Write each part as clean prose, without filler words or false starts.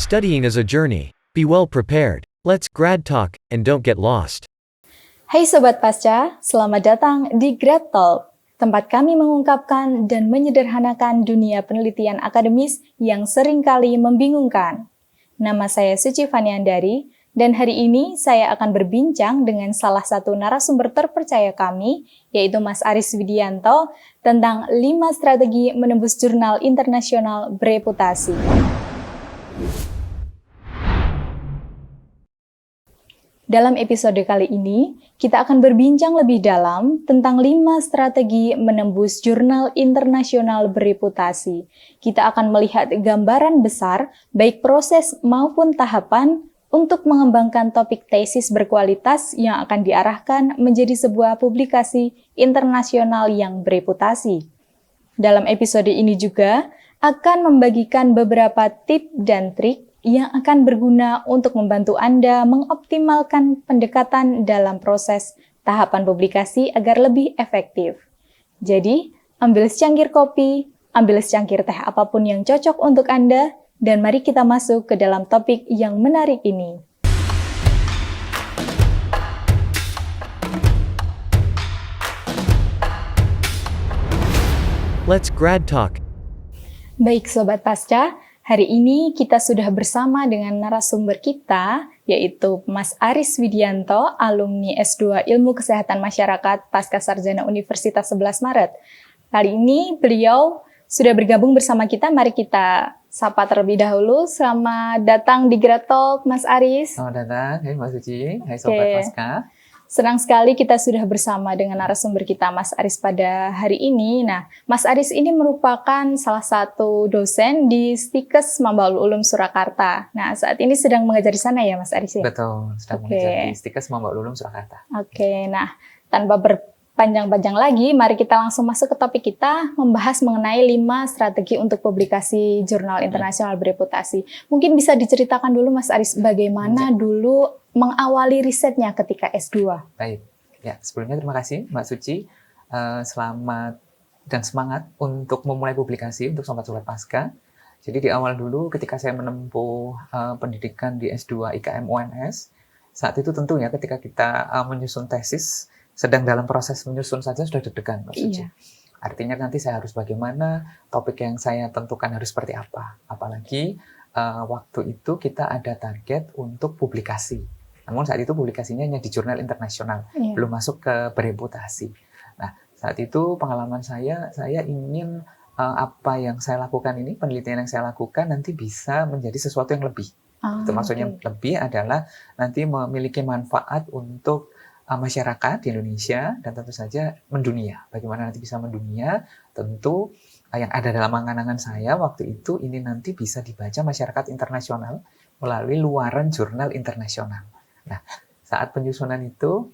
Studying is a journey. Be well prepared. Let's grad talk and don't get lost. Hai Sobat Pasca, selamat datang di Grad Talk, tempat kami mengungkapkan dan menyederhanakan dunia penelitian akademis yang seringkali membingungkan. Nama saya Suci Faniandari, dan hari ini saya akan berbincang dengan salah satu narasumber terpercaya kami, yaitu Mas Aris Widianto, tentang 5 strategi menembus jurnal internasional bereputasi. Dalam episode kali ini, kita akan berbincang lebih dalam tentang 5 strategi menembus jurnal internasional bereputasi. Kita akan melihat gambaran besar, baik proses maupun tahapan, untuk mengembangkan topik tesis berkualitas yang akan diarahkan menjadi sebuah publikasi internasional yang bereputasi. Dalam episode ini juga akan membagikan beberapa tips dan trik yang akan berguna untuk membantu Anda mengoptimalkan pendekatan dalam proses tahapan publikasi agar lebih efektif. Jadi, ambil secangkir kopi, ambil secangkir teh apapun yang cocok untuk Anda, dan mari kita masuk ke dalam topik yang menarik ini. Let's grad talk. Baik Sobat Pasca, hari ini kita sudah bersama dengan narasumber kita, yaitu Mas Aris Widianto, alumni S2 Ilmu Kesehatan Masyarakat Pasca Sarjana Universitas 11 Maret. Kali ini beliau sudah bergabung bersama kita, mari kita sapa terlebih dahulu. Selamat datang di Grad Talk, Mas Aris. Selamat datang, hai Mbak Suci, hai Sobat Pasca. Senang sekali kita sudah bersama dengan narasumber kita, Mas Aris, pada hari ini. Nah, Mas Aris ini merupakan salah satu dosen di Stikes Mambaul Ulum Surakarta. Nah, saat ini sedang mengajar di sana ya, Mas Aris? Ya? Betul, sedang mengajar di Stikes Mambaul Ulum Surakarta. Oke, nah tanpa berpanjang-panjang lagi, mari kita langsung masuk ke topik kita, membahas mengenai 5 strategi untuk publikasi jurnal internasional bereputasi. Mungkin bisa diceritakan dulu, Mas Aris, bagaimana dulu mengawali risetnya ketika S2. Baik, ya sebelumnya terima kasih Mbak Suci. Selamat dan semangat untuk memulai publikasi untuk Sobat-Sobat Pasca. Jadi di awal dulu ketika saya menempuh pendidikan di S2 IKM UNS, saat itu tentu ya ketika kita menyusun tesis, sedang dalam proses menyusun saja sudah deg-degan Mbak Suci. Iya. Artinya nanti saya harus bagaimana, topik yang saya tentukan harus seperti apa. Apalagi waktu itu kita ada target untuk publikasi. Namun saat itu publikasinya hanya di jurnal internasional, belum masuk ke bereputasi. Nah, saat itu pengalaman saya ingin apa yang saya lakukan ini, penelitian yang saya lakukan nanti bisa menjadi sesuatu yang lebih. Itu maksudnya lebih adalah nanti memiliki manfaat untuk masyarakat di Indonesia dan tentu saja mendunia. Bagaimana nanti bisa mendunia, tentu yang ada dalam angan-angan saya waktu itu ini nanti bisa dibaca masyarakat internasional melalui luaran jurnal internasional. Nah, saat penyusunan itu,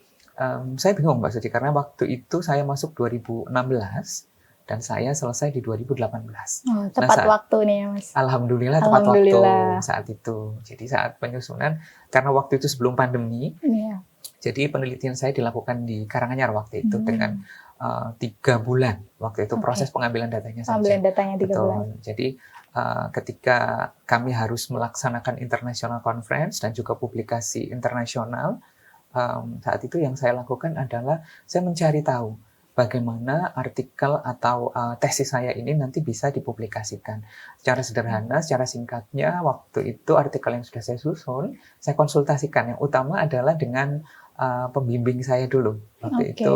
saya bingung Mbak Suci, karena waktu itu saya masuk 2016 dan saya selesai di 2018. Tepat waktu nih ya Mas. Alhamdulillah tepat waktu saat itu. Jadi saat penyusunan, karena waktu itu sebelum pandemi, jadi penelitian saya dilakukan di Karanganyar waktu itu dengan 3 bulan. Waktu itu proses pengambilan datanya saja. Pengambilan datanya 3 bulan. Jadi ketika kami harus melaksanakan international conference dan juga publikasi internasional, saat itu yang saya lakukan adalah saya mencari tahu bagaimana artikel atau tesis saya ini nanti bisa dipublikasikan. Secara sederhana, secara singkatnya, waktu itu artikel yang sudah saya susun, saya konsultasikan. Yang utama adalah dengan pembimbing saya dulu. Waktu itu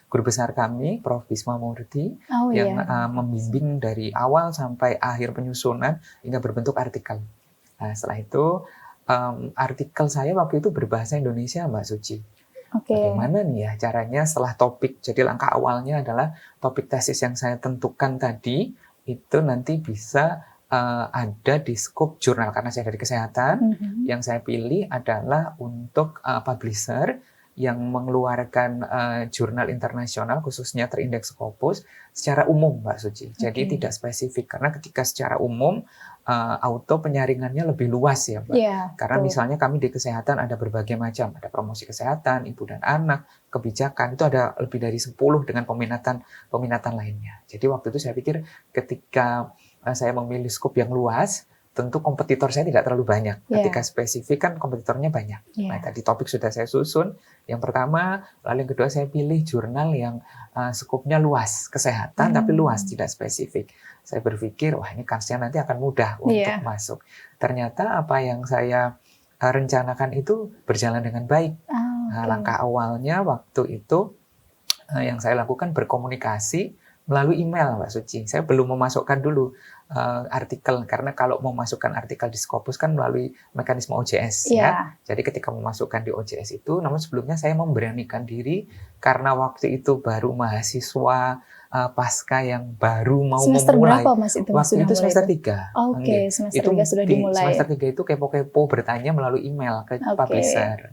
guru besar kami, Prof. Bisma Murti, yang membimbing dari awal sampai akhir penyusunan hingga berbentuk artikel. Nah, setelah itu, artikel saya waktu itu berbahasa Indonesia, Mbak Suci. Bagaimana nih ya caranya setelah topik, jadi langkah awalnya adalah topik tesis yang saya tentukan tadi, itu nanti bisa ada di skop jurnal, karena saya dari kesehatan, yang saya pilih adalah untuk publisher yang mengeluarkan jurnal internasional, khususnya terindeks Scopus, secara umum, Mbak Suci. Jadi tidak spesifik, karena ketika secara umum, auto penyaringannya lebih luas ya, Mbak. Karena misalnya kami di kesehatan ada berbagai macam, ada promosi kesehatan, ibu dan anak, kebijakan, itu ada lebih dari 10 dengan peminatan lainnya. Jadi waktu itu saya pikir ketika saya memilih skop yang luas, tentu kompetitor saya tidak terlalu banyak. Yeah. Ketika spesifik kan kompetitornya banyak. Yeah. Nah, tadi topik sudah saya susun. Yang pertama, lalu yang kedua saya pilih jurnal yang skupnya luas, kesehatan tapi luas, tidak spesifik. Saya berpikir, wah ini kansnya nanti akan mudah untuk masuk. Ternyata apa yang saya rencanakan itu berjalan dengan baik. Nah, langkah awalnya waktu itu yang saya lakukan berkomunikasi melalui email, Mbak Suci. Saya belum memasukkan dulu artikel, karena kalau memasukkan artikel di Scopus kan melalui mekanisme OJS. Ya. Jadi ketika memasukkan di OJS itu, namun sebelumnya saya memberanikan diri, karena waktu itu baru mahasiswa pasca yang baru mau semester memulai. Berapa, Mas, itu waktu itu semester 3. Oke, semester 3 sudah dimulai. Semester 3 itu kepo-kepo bertanya melalui email ke publisher.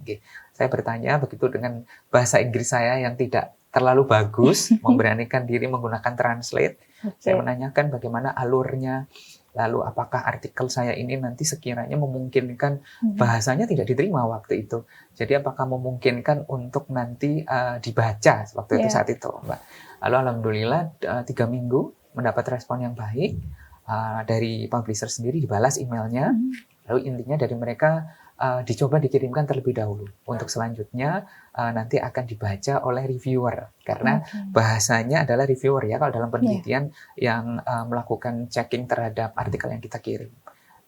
Saya bertanya begitu dengan bahasa Inggris saya yang tidak terlalu bagus, memberanikan diri menggunakan translate. Saya menanyakan bagaimana alurnya, lalu apakah artikel saya ini nanti sekiranya memungkinkan, bahasanya tidak diterima waktu itu. Jadi apakah memungkinkan untuk nanti dibaca waktu itu saat itu, Mbak. Lalu alhamdulillah 3 minggu mendapat respon yang baik dari publisher sendiri, dibalas emailnya. Lalu intinya dari mereka dicoba dikirimkan terlebih dahulu. Untuk selanjutnya nanti akan dibaca oleh reviewer, karena bahasanya adalah reviewer ya kalau dalam penelitian yang melakukan checking terhadap artikel yang kita kirim.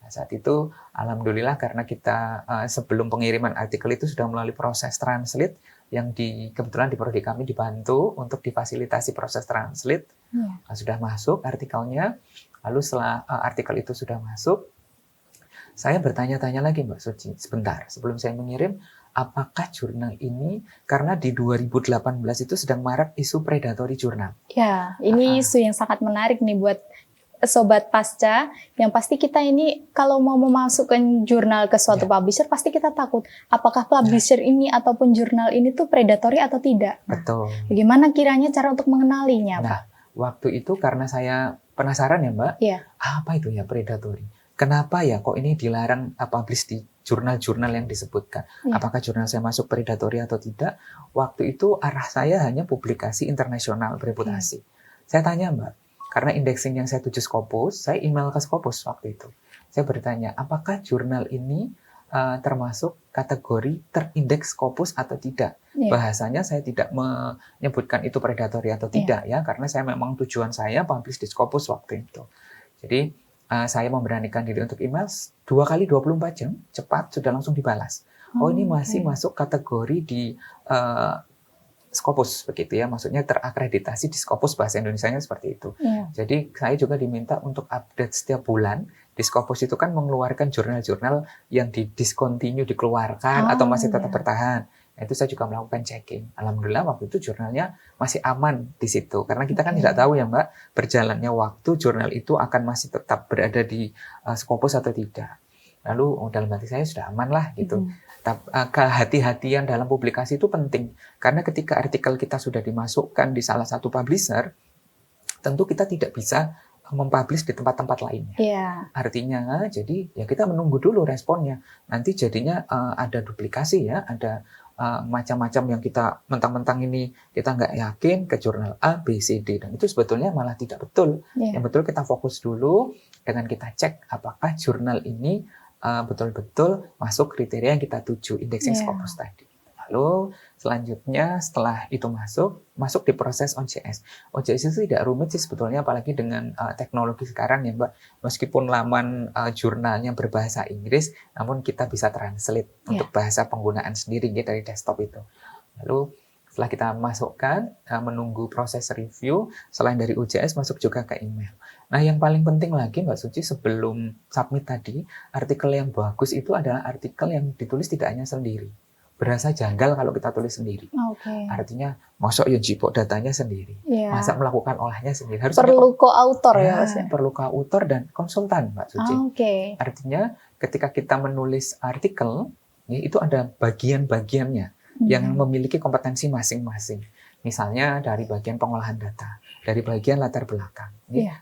Nah, saat itu alhamdulillah karena kita sebelum pengiriman artikel itu sudah melalui proses translate yang kebetulan di prodi kami dibantu untuk difasilitasi proses translate. Sudah masuk artikelnya. Lalu setelah artikel itu sudah masuk, saya bertanya-tanya lagi, Mbak Suci, sebentar sebelum saya mengirim, apakah jurnal ini, karena di 2018 itu sedang marak isu predatory jurnal. Ya, ini isu yang sangat menarik nih buat Sobat Pasca, yang pasti kita ini kalau mau memasukkan jurnal ke suatu publisher, pasti kita takut, apakah publisher ini ataupun jurnal ini tuh predatory atau tidak. Betul. Bagaimana kiranya cara untuk mengenalinya, Pak? Nah, waktu itu karena saya penasaran ya, Mbak, apa itu ya predatory? Kenapa ya kok ini dilarang publish di jurnal-jurnal yang disebutkan? Apakah jurnal saya masuk predatory atau tidak? Waktu itu arah saya hanya publikasi internasional bereputasi. Saya tanya, Mbak, karena indexing yang saya tuju Scopus, saya email ke Scopus waktu itu. Saya bertanya, apakah jurnal ini termasuk kategori terindeks Scopus atau tidak? Bahasanya saya tidak menyebutkan itu predatory atau tidak ya, karena saya memang tujuan saya publish di Scopus waktu itu. Jadi saya memberanikan diri untuk email 2 kali 24 jam, cepat, sudah langsung dibalas. Oh, ini masih masuk kategori di Scopus, begitu ya, maksudnya terakreditasi di Scopus, bahasa Indonesianya seperti itu. Jadi saya juga diminta untuk update setiap bulan. Di Scopus itu kan mengeluarkan jurnal-jurnal yang discontinue, dikeluarkan, atau masih tetap bertahan. Nah, itu saya juga melakukan checking. Alhamdulillah waktu itu jurnalnya masih aman di situ. Karena kita kan tidak tahu ya, Mbak, berjalannya waktu jurnal itu akan masih tetap berada di Scopus atau tidak. Lalu dalam hati saya sudah aman lah gitu. Kehati-hatian dalam publikasi itu penting. Karena ketika artikel kita sudah dimasukkan di salah satu publisher, tentu kita tidak bisa mempublish di tempat-tempat lainnya. Artinya jadi ya kita menunggu dulu responnya. Nanti jadinya ada duplikasi ya, ada macam-macam yang kita mentang-mentang ini kita nggak yakin ke jurnal A, B, C, D, dan itu sebetulnya malah tidak betul. Yang betul kita fokus dulu dengan kita cek apakah jurnal ini betul-betul masuk kriteria yang kita tuju, indexing Scopus tadi. Lalu selanjutnya setelah itu masuk di proses OJS. OJS itu tidak rumit sih sebetulnya, apalagi dengan teknologi sekarang ya, Mbak. Meskipun laman jurnalnya berbahasa Inggris, namun kita bisa translate untuk bahasa penggunaan sendiri gitu, dari desktop itu. Lalu setelah kita masukkan, menunggu proses review, selain dari OJS masuk juga ke email. Nah, yang paling penting lagi, Mbak Suci, sebelum submit tadi, artikel yang bagus itu adalah artikel yang ditulis tidak hanya sendiri. Berasa janggal kalau kita tulis sendiri. Artinya, masuk ya jipok datanya sendiri. Masa melakukan olahnya sendiri. Harus perlu co-author ya, Mas? Perlu co-author dan konsultan, Mbak Suci. Artinya, ketika kita menulis artikel, itu ada bagian-bagiannya yang memiliki kompetensi masing-masing. Misalnya dari bagian pengolahan data, dari bagian latar belakang,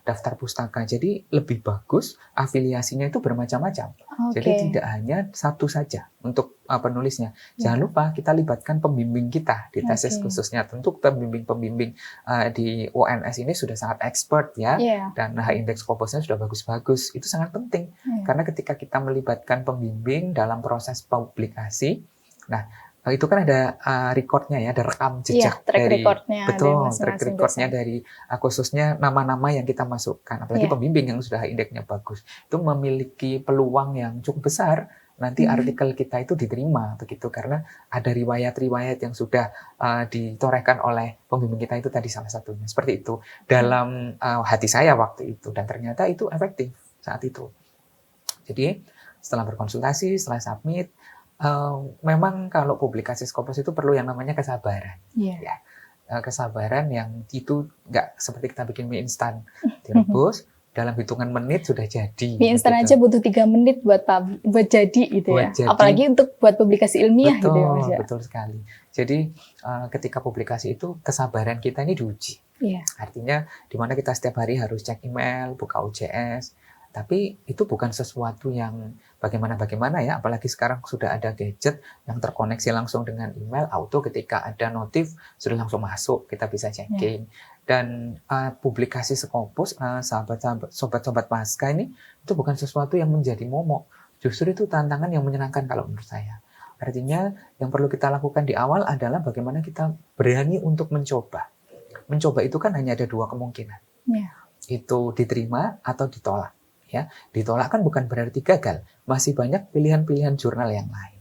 daftar pustaka. Jadi lebih bagus afiliasinya itu bermacam-macam. Jadi tidak hanya satu saja untuk penulisnya. Jangan lupa kita libatkan pembimbing kita di tesis khususnya. Tentu pembimbing-pembimbing di UNS ini sudah sangat expert ya, dan indeks Scopusnya sudah bagus-bagus. Itu sangat penting karena ketika kita melibatkan pembimbing dalam proses publikasi, nah itu kan ada recordnya ya, ada rekam jejak dari track recordnya dari khususnya nama-nama yang kita masukkan, apalagi pembimbing yang sudah indeksnya bagus, itu memiliki peluang yang cukup besar nanti artikel kita itu diterima begitu, karena ada riwayat-riwayat yang sudah ditorehkan oleh pembimbing kita itu tadi salah satunya. Seperti itu dalam hati saya waktu itu, dan ternyata itu efektif saat itu. Jadi setelah berkonsultasi, setelah submit, memang kalau publikasi Scopus itu perlu yang namanya kesabaran. Ya. Kesabaran yang itu nggak seperti kita bikin mie instan, direbus dalam hitungan menit sudah jadi. Mie instan aja butuh 3 menit buat jadi gitu ya. Apalagi untuk buat publikasi ilmiah gitu ya Mas. Betul sekali. Jadi ketika publikasi itu kesabaran kita ini diuji. Artinya di mana kita setiap hari harus cek email, buka OJS. Tapi itu bukan sesuatu yang bagaimana ya, apalagi sekarang sudah ada gadget yang terkoneksi langsung dengan email, auto ketika ada notif sudah langsung masuk, kita bisa checking. Dan publikasi Scopus, sobat-sobat Pasca ini, itu bukan sesuatu yang menjadi momok. Justru itu tantangan yang menyenangkan kalau menurut saya. Artinya yang perlu kita lakukan di awal adalah bagaimana kita berani untuk mencoba. Mencoba itu kan hanya ada 2 kemungkinan. Itu diterima atau ditolak. Ya, ditolak kan bukan berarti gagal, masih banyak pilihan-pilihan jurnal yang lain.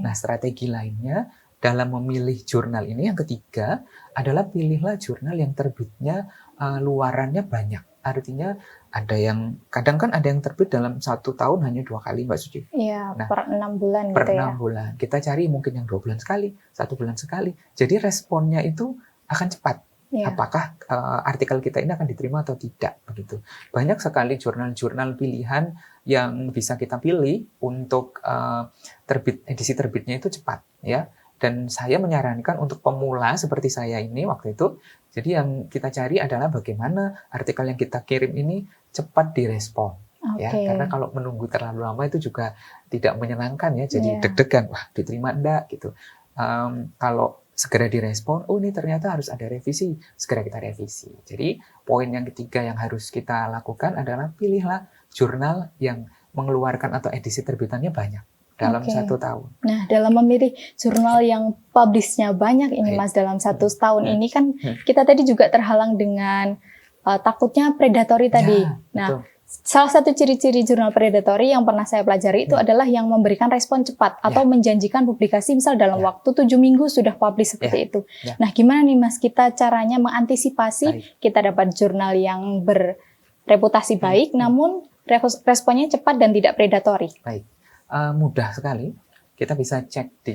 Nah, strategi lainnya dalam memilih jurnal ini yang ketiga adalah pilihlah jurnal yang terbitnya luarannya banyak. Artinya ada yang kadang kan ada yang terbit dalam 1 tahun hanya 2 kali, Mbak Suci. Iya, per 6 bulan per gitu 6 bulan. Kita cari mungkin yang 2 bulan sekali, 1 bulan sekali. Jadi responnya itu akan cepat. Apakah artikel kita ini akan diterima atau tidak begitu. Banyak sekali jurnal-jurnal pilihan yang bisa kita pilih untuk edisi terbitnya itu cepat ya. Dan saya menyarankan untuk pemula seperti saya ini waktu itu, jadi yang kita cari adalah bagaimana artikel yang kita kirim ini cepat direspon. Ya, karena kalau menunggu terlalu lama itu juga tidak menyenangkan ya, jadi deg-degan, wah diterima enggak gitu. Kalau segera direspon, oh ini ternyata harus ada revisi, segera kita revisi. Jadi poin yang ketiga yang harus kita lakukan adalah pilihlah jurnal yang mengeluarkan atau edisi terbitannya banyak dalam 1 tahun. Nah, dalam memilih jurnal yang publish-nya banyak ini Mas dalam 1 tahun ini kan kita tadi juga terhalang dengan takutnya predatory tadi. Nah, salah satu ciri-ciri jurnal predatory yang pernah saya pelajari itu adalah yang memberikan respon cepat atau menjanjikan publikasi misal dalam waktu 7 minggu sudah publish seperti itu. Nah, gimana nih Mas kita caranya mengantisipasi kita dapat jurnal yang berreputasi baik namun responnya cepat dan tidak predatory? Baik, mudah sekali. Kita bisa cek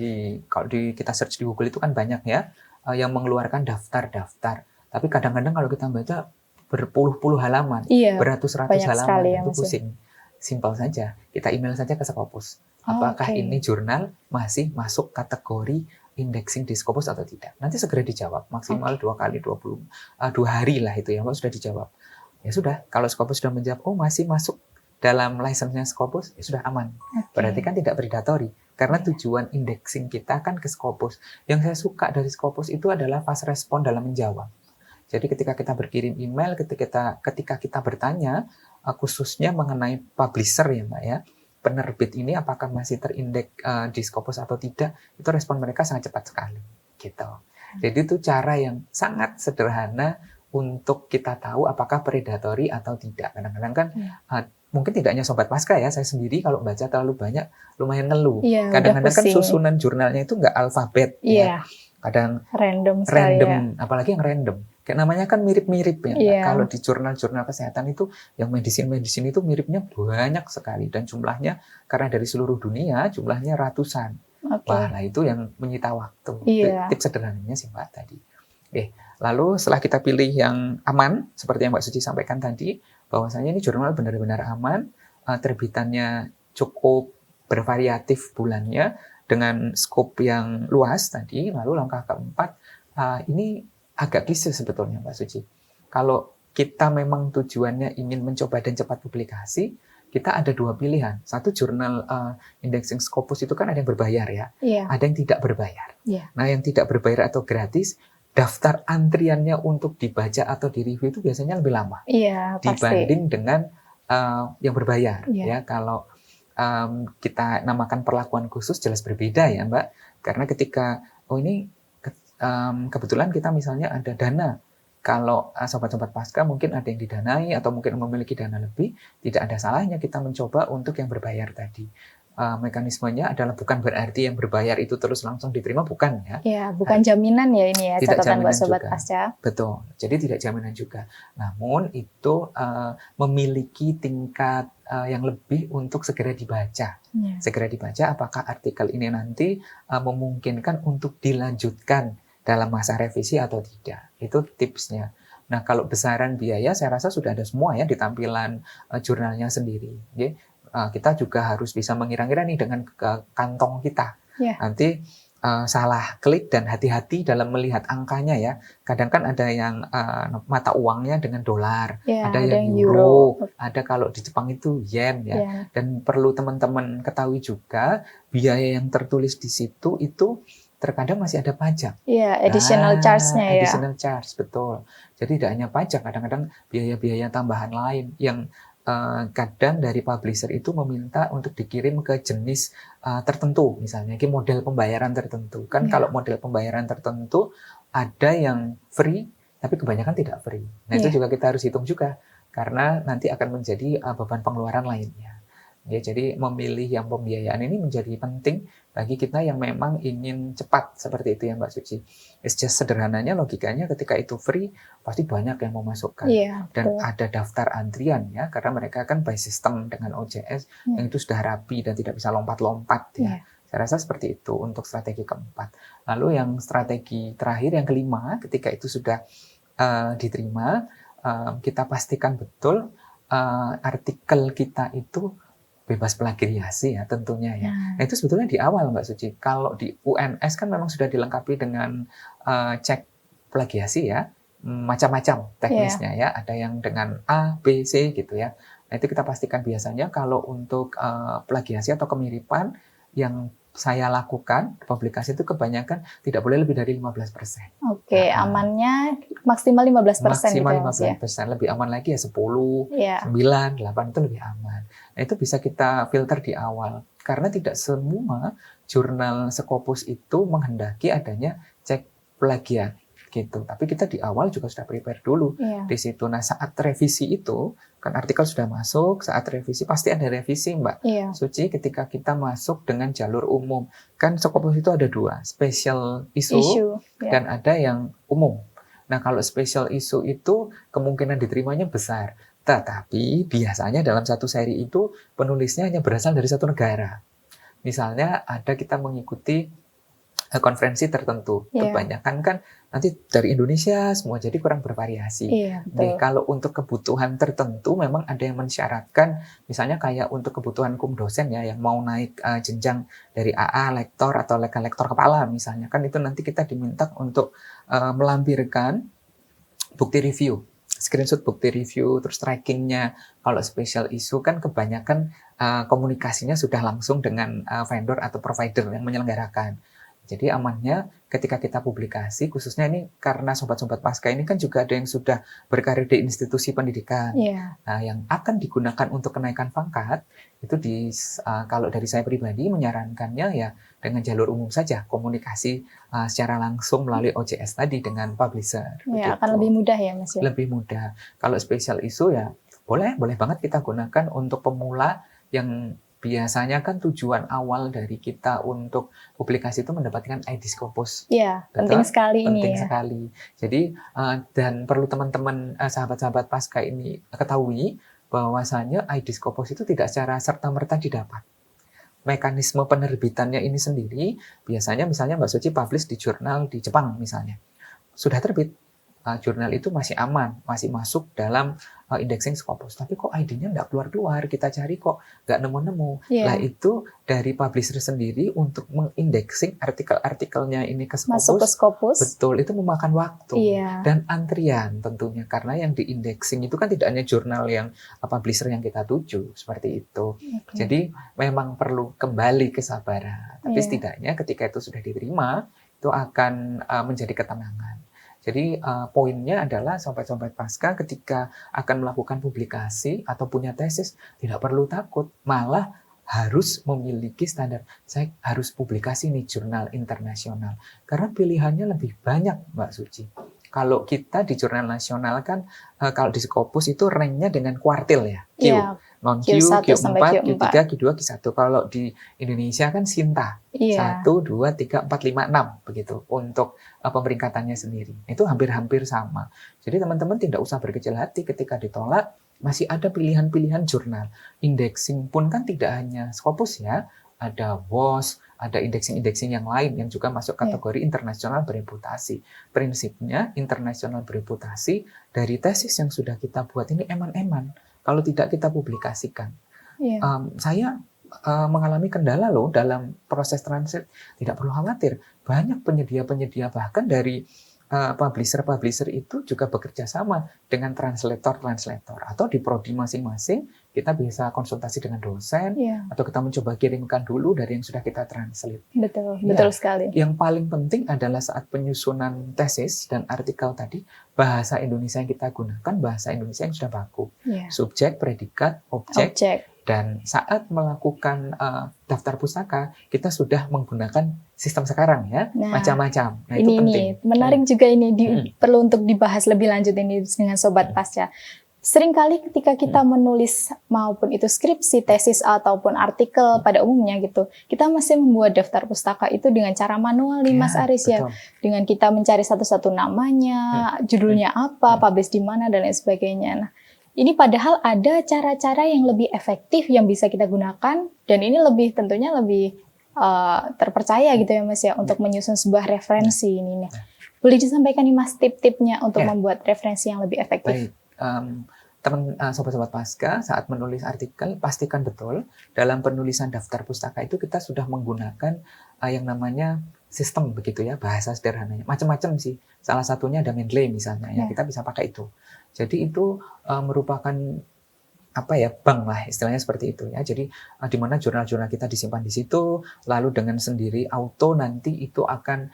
kalau kita search di Google itu kan banyak ya yang mengeluarkan daftar-daftar. Tapi kadang-kadang kalau kita baca berpuluh-puluh halaman, beratus-ratus halaman, itu pusing. Simpel saja, kita email saja ke Scopus. Apakah ini jurnal masih masuk kategori indexing di Scopus atau tidak? Nanti segera dijawab, maksimal 2 kali 2 hari lah itu ya, sudah dijawab. Ya sudah, kalau Scopus sudah menjawab, oh masih masuk dalam license-nya Scopus, ya sudah aman. Berarti kan tidak predatory, karena tujuan indexing kita kan ke Scopus. Yang saya suka dari Scopus itu adalah fast respon dalam menjawab. Jadi ketika kita berkirim email, ketika kita bertanya, khususnya mengenai publisher ya Mbak ya, penerbit ini apakah masih terindeks di Scopus atau tidak, itu respon mereka sangat cepat sekali. Gitu. Jadi itu cara yang sangat sederhana untuk kita tahu apakah predatory atau tidak. Kadang-kadang kan mungkin tidak hanya Sobat Pasca ya, saya sendiri kalau baca terlalu banyak lumayan ngeluh. Kadang-kadang kan susunan jurnalnya itu nggak alfabet. Ya. Kadang random apalagi yang random. Kayak namanya kan mirip-mirip ya. Kalau di jurnal-jurnal kesehatan itu yang medicine itu miripnya banyak sekali dan jumlahnya karena dari seluruh dunia jumlahnya ratusan. Wah, nah itu yang menyita waktu. Tips sederhananya sih Mbak tadi. Lalu setelah kita pilih yang aman seperti yang Mbak Suci sampaikan tadi, bahwasanya ini jurnal benar-benar aman, terbitannya cukup bervariatif bulannya dengan skop yang luas tadi. Lalu langkah keempat, ini agak klise sebetulnya Mbak Suci. Kalau kita memang tujuannya ingin mencoba dan cepat publikasi, kita ada dua pilihan. Satu, jurnal indexing Scopus itu kan ada yang berbayar ya, Iya. ada yang tidak berbayar. Iya. Nah, yang tidak berbayar atau gratis, daftar antriannya untuk dibaca atau direview itu biasanya lebih lama Iya, pasti. dibanding dengan yang berbayar. Iya. Ya, kalau kita namakan perlakuan khusus jelas berbeda ya Mbak, karena ketika ini kebetulan kita misalnya ada dana. Kalau sobat-sobat Pasca mungkin ada yang didanai atau mungkin memiliki dana lebih, tidak ada salahnya kita mencoba untuk yang berbayar tadi. Mekanismenya adalah bukan berarti yang berbayar itu terus langsung diterima, bukan ya. Ya, bukan jaminan ya ini ya, Tidak catatan buat jaminan Sobat juga. Pasca. Betul, jadi tidak jaminan juga. Namun itu memiliki tingkat yang lebih untuk segera dibaca. Ya. Segera dibaca apakah artikel ini nanti memungkinkan untuk dilanjutkan dalam masa revisi atau tidak. Itu tipsnya. Nah, kalau besaran biaya saya rasa sudah ada semua ya di tampilan jurnalnya sendiri. Jadi, kita juga harus bisa mengira-ngira nih dengan kantong kita. Ya. Nanti salah klik dan hati-hati dalam melihat angkanya ya. Kadang kan ada yang mata uangnya dengan dolar, Ya, ada ada yang yang euro, euro. ada kalau di Jepang itu yen ya. Ya. Dan perlu teman-teman ketahui juga biaya yang tertulis di situ itu terkadang masih ada pajak. Iya, additional charge-nya ya. Additional charge, betul. Jadi tidak hanya pajak, kadang-kadang biaya-biaya tambahan lain yang kadang dari publisher itu meminta untuk dikirim ke jenis tertentu, misalnya ke model pembayaran tertentu. Kan kalau model pembayaran tertentu ada yang free, tapi kebanyakan tidak free. Nah itu juga kita harus hitung juga, karena nanti akan menjadi beban pengeluaran lainnya. Ya, jadi memilih yang pembiayaan ini menjadi penting bagi kita yang memang ingin cepat seperti itu ya Mbak Suci. It's just sederhananya logikanya ketika itu free pasti banyak yang mau masukkan. Iya, Dan betul. ada daftar antrian ya, karena mereka kan by system dengan OJS yang itu sudah rapi dan tidak bisa lompat-lompat ya. Saya rasa seperti itu untuk strategi keempat. Lalu yang strategi terakhir yang kelima, ketika itu sudah diterima, kita pastikan betul artikel kita itu bebas plagiasi ya tentunya ya. Nah itu sebetulnya di awal Mbak Suci. Kalau di UNS kan memang sudah dilengkapi dengan cek plagiasi ya, macam-macam teknisnya ya. Ada yang dengan A, B, C gitu ya. Nah itu kita pastikan biasanya kalau untuk plagiasi atau kemiripan yang saya lakukan publikasi itu kebanyakan tidak boleh lebih dari 15%. Oke, amannya maksimal 15% maksimal gitu ya, 15%, lebih aman lagi ya 10, 9, 8 itu lebih aman. Nah, itu bisa kita filter di awal karena tidak semua jurnal Scopus itu menghendaki adanya cek plagiat gitu. Tapi kita di awal juga sudah prepare dulu di situ. Nah, saat revisi itu kan artikel sudah masuk, saat revisi pasti ada revisi Mbak Suci ketika kita masuk dengan jalur umum. Kan Scopus itu ada dua, special issue dan ada yang umum. Nah, kalau special issue itu kemungkinan diterimanya besar. Tetapi biasanya dalam satu seri itu penulisnya hanya berasal dari satu negara. Misalnya ada kita mengikuti konferensi tertentu. Kebanyakan kan nanti dari Indonesia semua, jadi kurang bervariasi. Nih, kalau untuk kebutuhan tertentu memang ada yang mensyaratkan, misalnya kayak untuk kebutuhan dosen ya yang mau naik jenjang dari AA lektor atau lektor kepala misalnya, kan itu nanti kita diminta untuk melampirkan bukti review, screenshot bukti review, terus trackingnya. Kalau special issue kan kebanyakan komunikasinya sudah langsung dengan vendor atau provider yang menyelenggarakan. Jadi amannya ketika kita publikasi, khususnya ini karena sobat-sobat Pasca ini kan juga ada yang sudah berkarir di institusi pendidikan. Nah, yang akan digunakan untuk kenaikan pangkat itu kalau dari saya pribadi menyarankannya ya dengan jalur umum saja, komunikasi secara langsung melalui OJS tadi dengan publisher. Ya, akan lebih mudah ya Mas ya. Lebih mudah. Kalau special issue ya boleh banget kita gunakan untuk pemula yang biasanya kan tujuan awal dari kita untuk publikasi itu mendapatkan ID Scopus. Iya, penting sekali ini ya. Penting sekali. Jadi, dan perlu teman-teman, sahabat-sahabat Pasca ini ketahui bahwasanya ID Scopus itu tidak secara serta-merta didapat. Mekanisme penerbitannya ini sendiri, biasanya misalnya Mbak Suci publish di jurnal di Jepang misalnya. Sudah terbit. jurnal itu masih aman, masih masuk dalam indexing Scopus. Tapi kok ID-nya nggak keluar-keluar, kita cari kok nggak nemu-nemu. Lah Iya, itu dari publisher sendiri untuk mengindexing artikel-artikelnya ini ke masuk ke Scopus, Scopus. betul, itu memakan waktu Iya, dan antrian tentunya. Karena yang di-indexing itu kan tidak hanya jurnal yang publisher yang kita tuju, seperti itu. oke. Jadi memang perlu kembali kesabaran. Tapi Iya. setidaknya ketika itu sudah diterima, itu akan menjadi ketenangan. Jadi poinnya adalah sobat-sobat Pasca ketika akan melakukan publikasi atau punya tesis tidak perlu takut, malah harus memiliki standar. Saya harus publikasi nih jurnal internasional karena pilihannya lebih banyak, Mbak Suci. Kalau kita di jurnal nasional kan kalau di Scopus itu ranknya dengan kuartil ya, Q. Iya, Non-Q, Q1 sampai Q4, Q4. Q3, Q2, Q1. Kalau di Indonesia kan Sinta. Iya. 1, 2, 3, 4, 5, 6 begitu untuk pemeringkatannya sendiri. Itu hampir-hampir sama. Jadi teman-teman tidak usah berkecil hati ketika ditolak, masih ada pilihan-pilihan jurnal. Indexing pun kan tidak hanya Scopus ya, ada WOS, ada indexing-indexing yang lain yang juga masuk kategori internasional bereputasi. Prinsipnya internasional bereputasi dari tesis yang sudah kita buat ini eman-eman. Kalau tidak kita publikasikan. Iya. Saya mengalami kendala loh dalam proses translate. Tidak perlu khawatir. Banyak penyedia-penyedia bahkan dari publisher-publisher itu juga bekerja sama dengan translator-translator. Atau di prodi masing-masing kita bisa konsultasi dengan dosen Iya, atau kita mencoba kirimkan dulu dari yang sudah kita translate. betul, Ya. betul sekali. Yang paling penting adalah saat penyusunan tesis dan artikel tadi, bahasa Indonesia yang kita gunakan, bahasa Indonesia yang sudah baku. Iya. Subjek, predikat, objek, Objek. dan saat melakukan daftar pustaka, kita sudah menggunakan sistem sekarang ya, Nah, macam-macam. Nah, itu Ini penting. menarik juga ini Mm. perlu untuk dibahas lebih lanjut ini dengan Sobat Pasca. Seringkali ketika kita menulis maupun itu skripsi, tesis ataupun artikel pada umumnya gitu, kita masih membuat daftar pustaka itu dengan cara manual nih Mas Aris ya. Betul. Dengan kita mencari satu-satu namanya, judulnya apa, publish di mana dan lain sebagainya. Nah, ini padahal ada cara-cara yang lebih efektif yang bisa kita gunakan dan ini lebih tentunya lebih terpercaya gitu ya Mas ya untuk menyusun sebuah referensi ini nih. Boleh disampaikan nih Mas tip-tipnya untuk Ya. membuat referensi yang lebih efektif? Baik, sobat-sobat Pasca saat menulis artikel pastikan betul dalam penulisan daftar pustaka itu kita sudah menggunakan yang namanya sistem begitu ya, bahasa sederhananya. Macam-macam sih. Salah satunya ada Mendeley misalnya ya, kita bisa pakai itu. Jadi itu merupakan apa ya, bank lah istilahnya seperti itu ya. Jadi di mana jurnal-jurnal kita disimpan di situ, lalu dengan sendiri auto nanti itu akan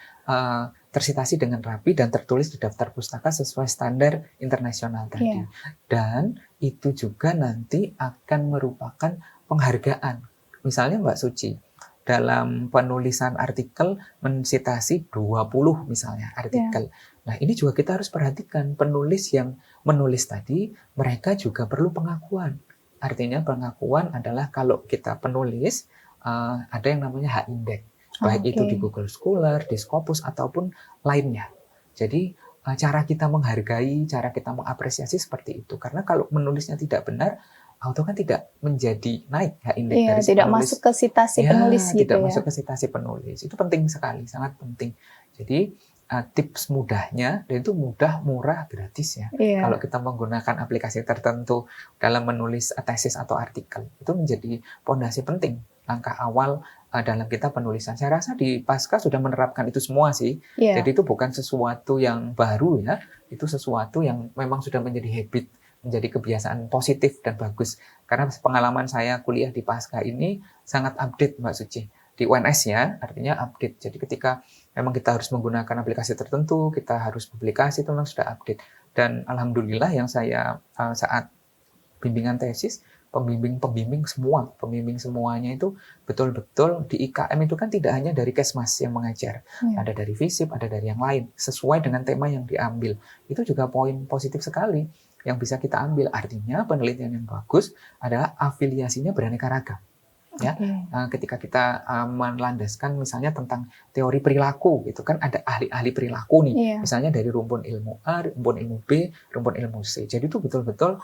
tersitasi dengan rapi dan tertulis di daftar pustaka sesuai standar internasional tadi. Iya. Dan itu juga nanti akan merupakan penghargaan. Misalnya Mbak Suci, dalam penulisan artikel mensitasi 20 misalnya artikel. Nah, ini juga kita harus perhatikan penulis yang menulis tadi, mereka juga perlu pengakuan. Artinya pengakuan adalah kalau kita penulis, ada yang namanya H-index. Baik itu di Google Scholar, di Scopus, ataupun lainnya. Jadi, cara kita menghargai, cara kita mengapresiasi seperti itu. Karena kalau menulisnya tidak benar, auto kan tidak menjadi naik H-index Iya, dari si tidak penulis. masuk ke citasi penulis gitu Tidak ya. masuk ke citasi penulis. Itu penting sekali, sangat penting. Jadi, tips mudahnya, dan itu mudah, murah, gratis ya. Iya. Kalau kita menggunakan aplikasi tertentu dalam menulis tesis atau artikel, itu menjadi pondasi penting, langkah awal dalam kita penulisan. Saya rasa di Pasca sudah menerapkan itu semua sih. Iya. Jadi itu bukan sesuatu yang baru ya, itu sesuatu yang memang sudah menjadi habit, menjadi kebiasaan positif dan bagus. Karena pengalaman saya kuliah di Pasca ini sangat update Mbak Suci. Di UNS ya, artinya update. Jadi ketika memang kita harus menggunakan aplikasi tertentu, kita harus publikasi, itu memang sudah update. Dan alhamdulillah yang saya saat bimbingan tesis, pembimbing semuanya itu betul-betul di IKM itu kan tidak hanya dari Kesmas yang mengajar, ada dari FISIP, ada dari yang lain, sesuai dengan tema yang diambil. Itu juga poin positif sekali yang bisa kita ambil. Artinya penelitian yang bagus adalah afiliasinya beraneka ragam. Ya, ketika kita melandaskan misalnya tentang teori perilaku, itu kan ada ahli-ahli perilaku nih, misalnya dari rumpun ilmu A, rumpun ilmu B, rumpun ilmu C. Jadi itu betul-betul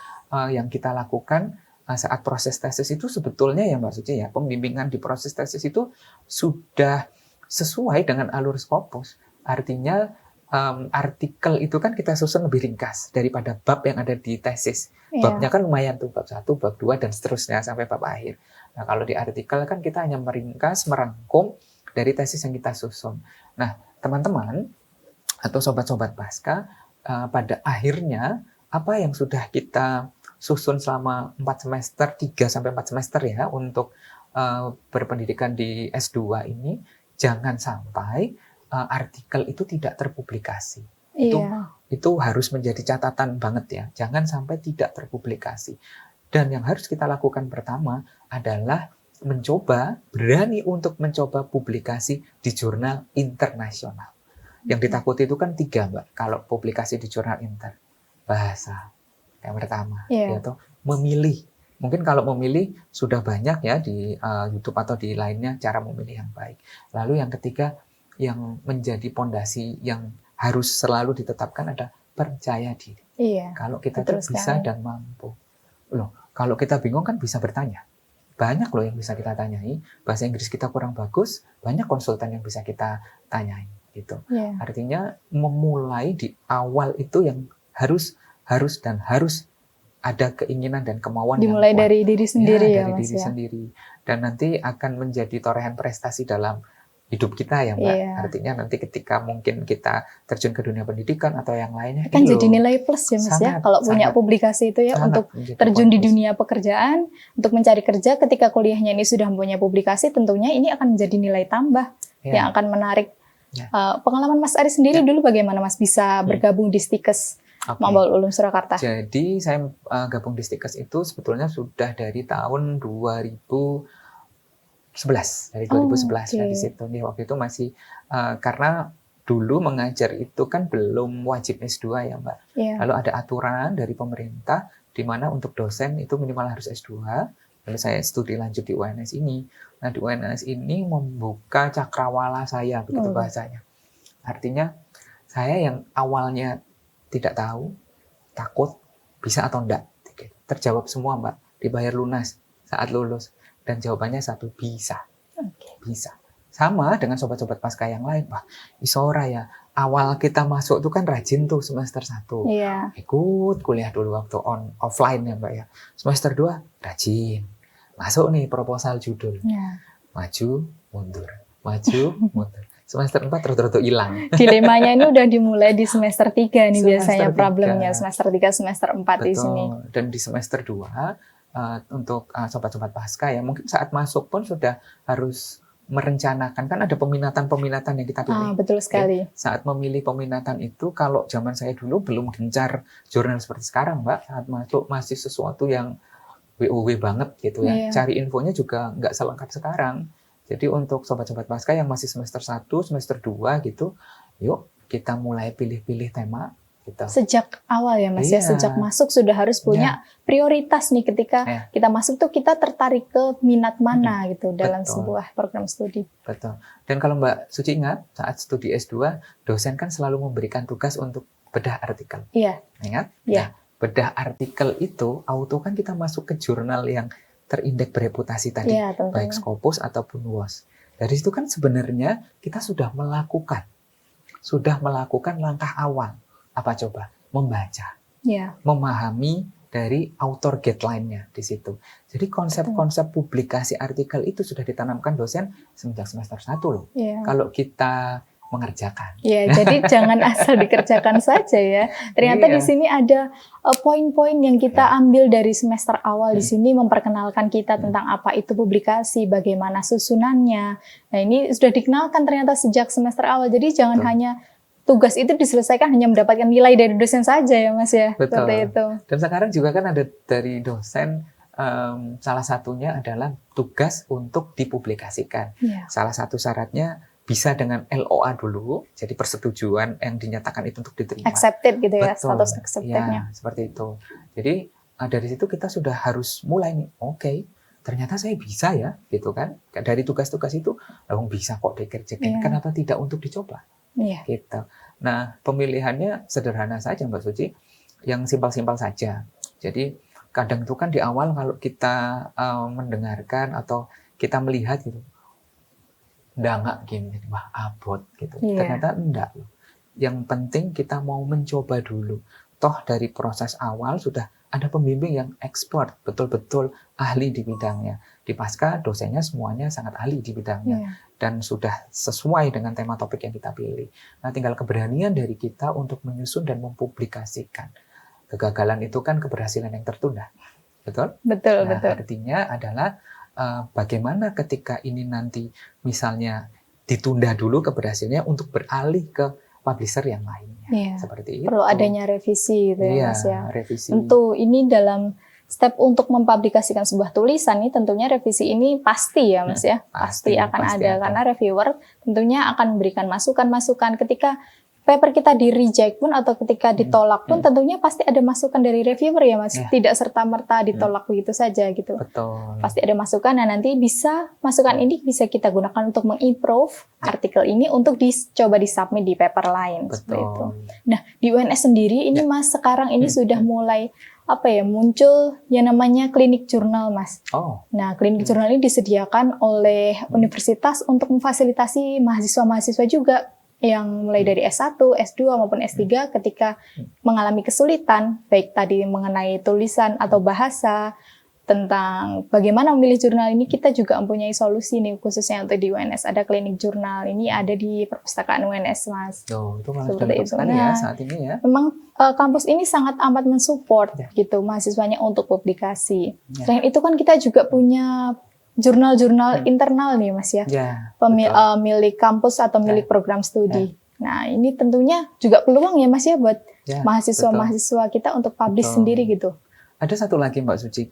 yang kita lakukan saat proses tesis itu sebetulnya ya Mbak Suci ya, pembimbingan di proses tesis itu sudah sesuai dengan alur Scopus. Artinya artikel itu kan kita susun lebih ringkas daripada bab yang ada di tesis. Iya. Babnya kan lumayan tuh, bab 1, bab 2, dan seterusnya sampai bab akhir. Nah, kalau di artikel kan kita hanya meringkas, merangkum dari tesis yang kita susun. Nah, teman-teman atau sobat-sobat Pasca, pada akhirnya apa yang sudah kita susun selama 4 semester, 3 sampai 4 semester ya, untuk berpendidikan di S2 ini, jangan sampai artikel itu tidak terpublikasi. Iya. Itu harus menjadi catatan banget ya. Jangan sampai tidak terpublikasi. Dan yang harus kita lakukan pertama adalah berani untuk mencoba publikasi di jurnal internasional. Yang ditakuti itu kan 3, Mbak. Kalau publikasi di jurnal inter. Bahasa. Yang pertama. Yaitu memilih. Mungkin kalau memilih sudah banyak ya di YouTube atau di lainnya cara memilih yang baik. Lalu yang ketiga, yang menjadi pondasi yang harus selalu ditetapkan ada percaya diri. Iya. Kalau kita tuh bisa dan mampu. Loh, kalau kita bingung kan bisa bertanya. Banyak loh yang bisa kita tanyai. Bahasa Inggris kita kurang bagus, banyak konsultan yang bisa kita tanyai gitu. Yeah. Artinya memulai di awal itu yang harus ada keinginan dan kemauan dimulai yang kuat. Dari diri sendiri ya, dari Mas diri ya. sendiri. Dan nanti akan menjadi torehan prestasi dalam hidup kita ya, Mbak. Iya. Artinya nanti ketika mungkin kita terjun ke dunia pendidikan atau yang lainnya, kan jadi nilai plus ya, Mas ya. Kalau punya publikasi itu ya, untuk terjun di dunia pekerjaan, untuk mencari kerja, ketika kuliahnya ini sudah mempunyai publikasi, tentunya ini akan menjadi nilai tambah yang akan menarik. Pengalaman Mas Ari sendiri dulu bagaimana, Mas, bisa bergabung di Stikes Mambal Ulum Surakarta? Jadi saya gabung di Stikes itu sebetulnya sudah dari tahun 2011, dari 2011 dari situ. Nih, waktu itu masih karena dulu mengajar itu kan belum wajib S2 ya, Mbak. Lalu ada aturan dari pemerintah di mana untuk dosen itu minimal harus S2. Lalu saya studi lanjut di UNS ini. Nah, di UNS ini membuka cakrawala saya, begitu bahasanya. Artinya saya yang awalnya tidak tahu, takut, bisa atau enggak, terjawab semua, Mbak. Dibayar lunas saat lulus. Dan jawabannya satu, bisa. Bisa. Sama dengan sobat-sobat Pasca yang lain. Wah, isora ya. Awal kita masuk itu kan rajin tuh semester 1. Ikut kuliah dulu waktu offline ya, Mbak ya. Semester 2, rajin. Masuk nih proposal judul. Maju, mundur. Maju, mundur. Semester 4 terus hilang. Dilemanya ini udah dimulai di semester 3 nih biasanya problemnya. Semester 3, semester 4 di sini. Dan di semester 2, untuk sobat-sobat Pasca ya, mungkin saat masuk pun sudah harus merencanakan, kan ada peminatan-peminatan yang kita pilih. Betul sekali. Saat memilih peminatan itu, kalau zaman saya dulu belum gencar jurnal seperti sekarang, Mbak. Saat masuk masih sesuatu yang WOW banget gitu ya. Cari infonya juga nggak selengkap sekarang. Jadi untuk sobat-sobat Pasca yang masih semester 1, semester 2 gitu, yuk kita mulai pilih-pilih tema. Gitu. Sejak awal ya, Mas ya, sejak masuk sudah harus punya prioritas nih ketika kita masuk tuh kita tertarik ke minat mana gitu dalam sebuah program studi. Betul. Dan kalau Mbak Suci ingat, saat studi S2, dosen kan selalu memberikan tugas untuk bedah artikel. Iya. Ingat? Iya. Nah, bedah artikel itu auto kan kita masuk ke jurnal yang terindeks bereputasi tadi, baik Scopus ataupun WOS. Dari situ kan sebenarnya kita sudah melakukan langkah awal. Apa coba? Membaca, memahami dari author guideline-nya di situ. Jadi konsep-konsep publikasi artikel itu sudah ditanamkan dosen semenjak semester 1 loh. Kalau kita mengerjakan. Jadi jangan asal dikerjakan saja ya. Ternyata di sini ada poin-poin yang kita ambil dari semester awal di sini, memperkenalkan kita tentang apa itu publikasi, bagaimana susunannya. Nah, ini sudah dikenalkan ternyata sejak semester awal. Jadi jangan hanya tugas itu diselesaikan hanya mendapatkan nilai dari dosen saja ya, Mas ya. Betul. Seperti itu. Dan sekarang juga kan ada dari dosen, salah satunya adalah tugas untuk dipublikasikan. Salah satu syaratnya bisa dengan LOA dulu, jadi persetujuan yang dinyatakan itu untuk diterima. Accepted gitu ya, Betul. status accepted-nya. Ya, seperti itu. Jadi dari situ kita sudah harus mulai nih, oke, ternyata saya bisa ya, gitu kan. Dari tugas-tugas itu, bisa kok dikerjakan, kenapa tidak untuk dicoba? Gitu. Nah, pemilihannya sederhana saja, Mbak Suci, yang simpel-simpel saja. Jadi kadang itu kan di awal kalau kita mendengarkan atau kita melihat gitu, enggak gini, wah abot gitu. Ternyata enggak loh. Yang penting kita mau mencoba dulu. Toh dari proses awal sudah ada pembimbing yang expert, betul-betul ahli di bidangnya. Di Pasca dosennya semuanya sangat ahli di bidangnya. Iya. Dan sudah sesuai dengan tema topik yang kita pilih. Nah, tinggal keberanian dari kita untuk menyusun dan mempublikasikan. Kegagalan itu kan keberhasilan yang tertunda. Betul? Betul, Nah, betul. artinya adalah bagaimana ketika ini nanti misalnya ditunda dulu keberhasilannya untuk beralih ke publisher yang lainnya. Iya. Seperti itu. Perlu adanya revisi gitu ya Iya, Mas ya. revisi. Tentu ini dalam step untuk mempublikasikan sebuah tulisan nih tentunya revisi ini pasti ya Mas ya. Pasti akan pasti ada karena reviewer tentunya akan memberikan masukan-masukan ketika paper kita di reject pun atau ketika ditolak pun tentunya pasti ada masukan dari reviewer ya Mas. Ya. Tidak serta-merta ditolak begitu saja gitu. Betul. Pasti ada masukan, nah nanti masukan ini bisa kita gunakan untuk mengimprove artikel ini untuk coba disubmit di paper lain seperti itu. Betul. Nah di UNS sendiri ini Mas sekarang ini sudah mulai muncul yang namanya klinik jurnal Mas. Oh, Nah klinik jurnal ini disediakan oleh universitas untuk memfasilitasi mahasiswa-mahasiswa juga yang mulai dari S1, S2 maupun S3 ketika mengalami kesulitan baik tadi mengenai tulisan atau bahasa tentang bagaimana memilih jurnal ini, kita juga mempunyai solusi nih khususnya untuk di UNS. Ada klinik jurnal ini ada di perpustakaan UNS Mas. itu malah Seperti sudah itu. sekali ya saat ini ya. Memang kampus ini sangat amat mensupport Ya. gitu mahasiswanya untuk publikasi. Ya. Selain itu kan kita juga punya jurnal-jurnal internal nih Mas ya. Ya, betul. Milik kampus atau milik program studi. Nah, ini tentunya juga peluang ya Mas ya buat Ya, mahasiswa-mahasiswa kita untuk publish Betul. sendiri gitu. Ada satu lagi Mbak Suci,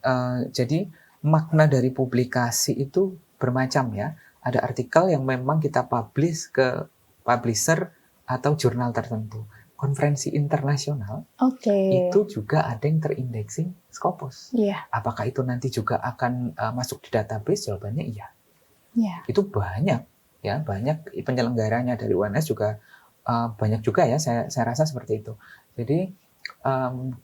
jadi makna dari publikasi itu bermacam ya. Ada artikel yang memang kita publish ke publisher atau jurnal tertentu. Konferensi internasional Oke. itu juga ada yang terindexing Scopus. Iya, Apakah itu nanti juga akan masuk di database? Jawabannya iya. iya. Itu banyak ya, banyak penyelenggaranya dari UNS juga banyak juga ya. Saya rasa seperti itu. Jadi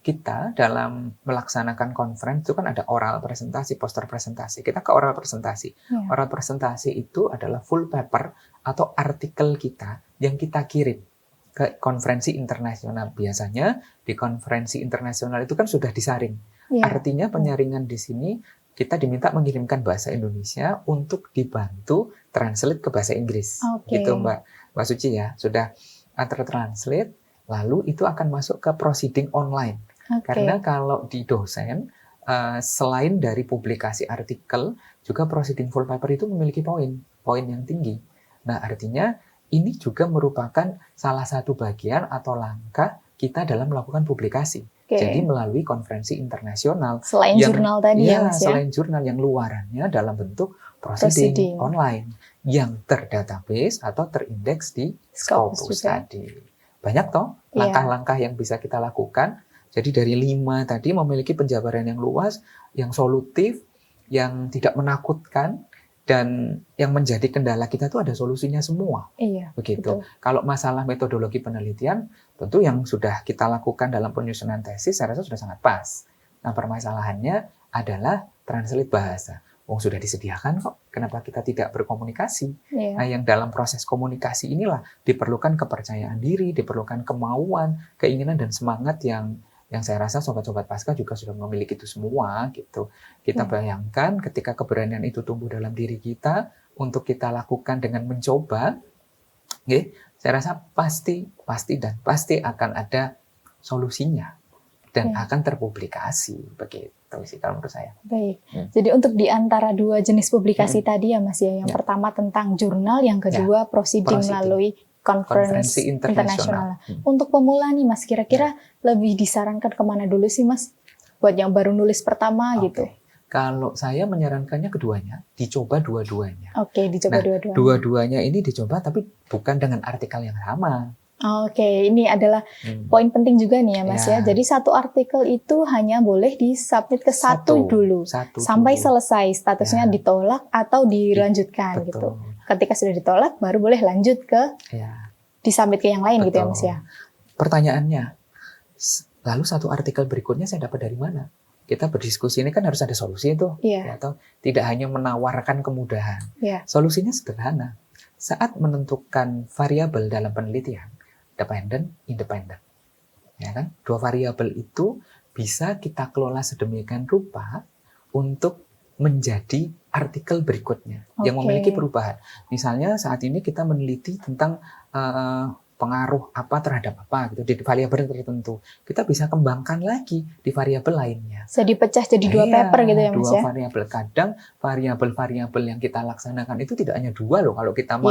kita dalam melaksanakan conference itu kan ada oral presentasi, poster presentasi. Kita ke oral presentasi. Iya. Oral presentasi itu adalah full paper atau artikel kita yang kita kirim ke konferensi internasional. Biasanya di konferensi internasional itu kan sudah disaring. Iya. Artinya penyaringan di sini kita diminta mengirimkan bahasa Indonesia untuk dibantu translate ke bahasa Inggris. Oke. Gitu Mbak Suci ya. Sudah tertranslate, lalu itu akan masuk ke proceeding online. Oke. Karena kalau di dosen, selain dari publikasi artikel, juga proceeding full paper itu memiliki poin yang tinggi. Nah, artinya ini juga merupakan salah satu bagian atau langkah kita dalam melakukan publikasi. Oke. Jadi melalui konferensi internasional. Selain jurnal tadi ya Mas ya. Selain jurnal yang luarannya dalam bentuk proceeding online yang terdatabase atau terindeks di Scopus Scopus juga. tadi. Banyak toh langkah-langkah yang bisa kita lakukan. Jadi dari 5 tadi memiliki penjabaran yang luas, yang solutif, yang tidak menakutkan, dan yang menjadi kendala kita itu ada solusinya semua. Iya. Begitu. Betul. Kalau masalah metodologi penelitian, tentu yang sudah kita lakukan dalam penyusunan tesis, saya rasa sudah sangat pas. Nah, permasalahannya adalah translate bahasa. Sudah disediakan kok, kenapa kita tidak berkomunikasi? Iya. Nah, yang dalam proses komunikasi inilah diperlukan kepercayaan diri, diperlukan kemauan, keinginan, dan semangat yang saya rasa sobat-sobat Pasca juga sudah memiliki itu semua gitu. Kita bayangkan ketika keberanian itu tumbuh dalam diri kita untuk kita lakukan dengan mencoba, saya rasa pasti akan ada solusinya dan akan terpublikasi begitu sih kalau menurut saya. Baik. Jadi untuk di antara dua jenis publikasi tadi ya Mas ya, yang pertama tentang jurnal, yang kedua proceeding melalui konferensi internasional. Untuk pemula nih Mas, kira-kira lebih disarankan kemana dulu sih Mas? Buat yang baru nulis pertama gitu. Kalau saya menyarankannya keduanya, dicoba dua-duanya. Oke, dicoba dua-duanya. Dua-duanya ini dicoba tapi bukan dengan artikel yang sama. Oke, ini adalah poin penting juga nih ya Mas ya. Jadi satu artikel itu hanya boleh disubmit ke satu dulu. Sampai selesai, statusnya ditolak atau dilanjutkan gitu. Ketika sudah ditolak, baru boleh lanjut ke disubmit ke yang lain gitu ya Mas ya. Pertanyaannya, lalu satu artikel berikutnya saya dapat dari mana? Kita berdiskusi ini kan harus ada solusi itu. Atau tidak hanya menawarkan kemudahan. Solusinya sederhana. Saat menentukan variabel dalam penelitian, dependent, independent. Ya kan? Dua variabel itu bisa kita kelola sedemikian rupa untuk menjadi artikel berikutnya yang memiliki perubahan. Misalnya saat ini kita meneliti tentang pengaruh apa terhadap apa gitu di variabel tertentu. Kita bisa kembangkan lagi di variabel lainnya. Bisa dipecah jadi dua paper gitu ya Mas dua ya? variabel. Kadang variabel-variabel yang kita laksanakan itu tidak hanya dua loh kalau kita mau